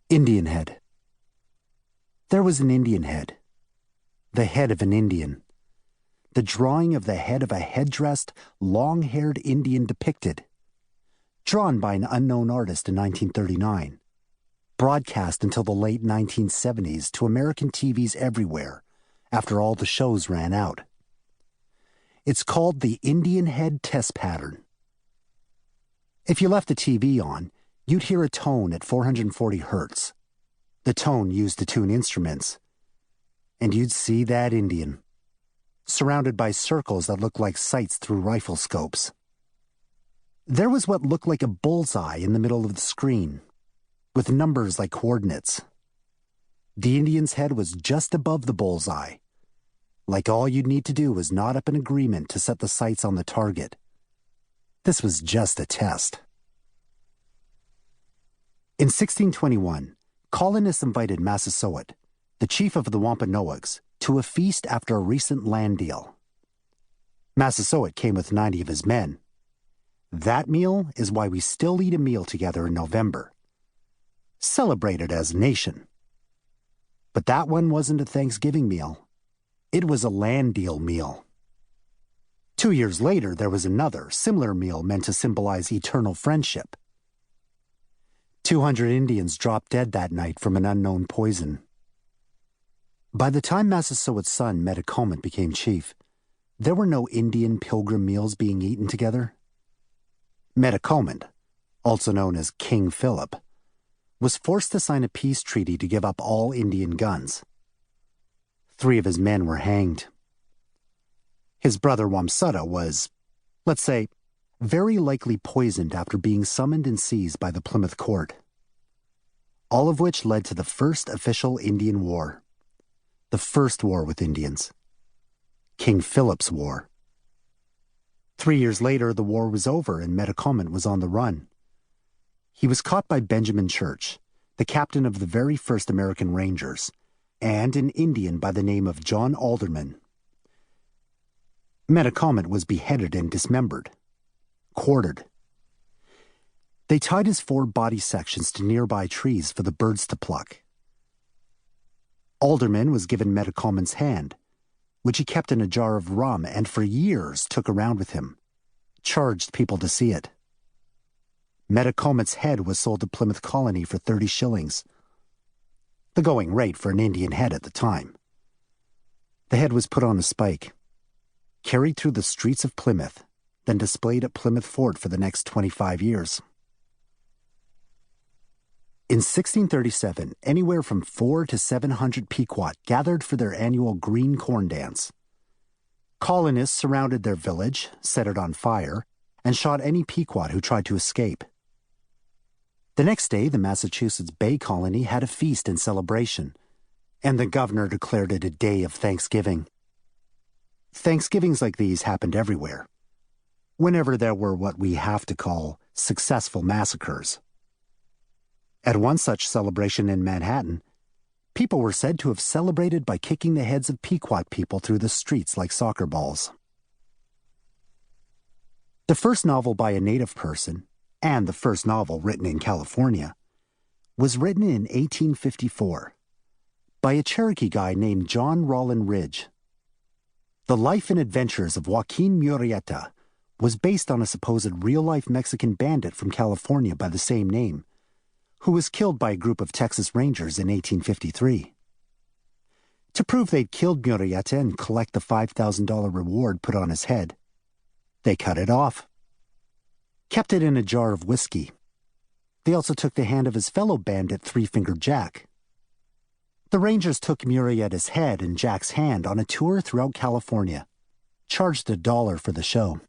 Indian head. There was an Indian head. The head of an Indian. The drawing of the head of a head-dressed, long-haired Indian depicted. Drawn by an unknown artist in 1939. Broadcast until the late 1970s to American TVs everywhere, after all the shows ran out. It's called the Indian head test pattern. If you left the TV on, you'd hear a tone at 440 hertz. The tone used to tune instruments. And you'd see that Indian, surrounded by circles that looked like sights through rifle scopes. There was what looked like a bullseye in the middle of the screen, with numbers like coordinates. The Indian's head was just above the bullseye. Like all you'd need to do was nod up an agreement to set the sights on the target. This was just a test. In 1621, colonists invited Massasoit, the chief of the Wampanoags, to a feast after a recent land deal. Massasoit came with 90 of his men. That meal is why we still eat a meal together in November. Celebrated as a nation. But that one wasn't a Thanksgiving meal. It was a land deal meal. 2 years later, there was another, similar meal meant to symbolize eternal friendship. 200 Indians dropped dead that night from an unknown poison. By the time Massasoit's son, Metacomet, became chief, there were no Indian pilgrim meals being eaten together. Metacomet, also known as King Philip, was forced to sign a peace treaty to give up all Indian guns. 3 of his men were hanged. His brother Wamsutta was, let's say, very likely poisoned after being summoned and seized by the Plymouth Court. All of which led to the first official Indian War. The first war with Indians. King Philip's War. 3 years later, the war was over and Metacomet was on the run. He was caught by Benjamin Church, the captain of the very first American Rangers, and an Indian by the name of John Alderman. Metacomet was beheaded and dismembered. Quartered. They tied his 4 body sections to nearby trees for the birds to pluck. Alderman was given Metacomet's hand, which he kept in a jar of rum and for years took around with him, charged people to see it. Metacomet's head was sold to Plymouth Colony for 30 shillings, the going rate for an Indian head at the time. The head was put on a spike, carried through the streets of Plymouth, then displayed at Plymouth Fort for the next 25 years. In 1637, anywhere from 400 to 700 Pequot gathered for their annual green corn dance. Colonists surrounded their village, set it on fire, and shot any Pequot who tried to escape. The next day, the Massachusetts Bay Colony had a feast and celebration, and the governor declared it a day of Thanksgiving. Thanksgivings like these happened everywhere, whenever there were what we have to call successful massacres. At one such celebration in Manhattan, people were said to have celebrated by kicking the heads of Pequot people through the streets like soccer balls. The first novel by a native person, and the first novel written in California, was written in 1854 by a Cherokee guy named John Rollin Ridge. The life and adventures of Joaquin Murrieta was based on a supposed real-life Mexican bandit from California by the same name, who was killed by a group of Texas Rangers in 1853. To prove they'd killed Murrieta and collect the $5,000 reward put on his head, they cut it off. Kept it in a jar of whiskey. They also took the hand of his fellow bandit, Three-Fingered Jack. The Rangers took Murrieta's head and Jack's hand on a tour throughout California, charged $1 for the show.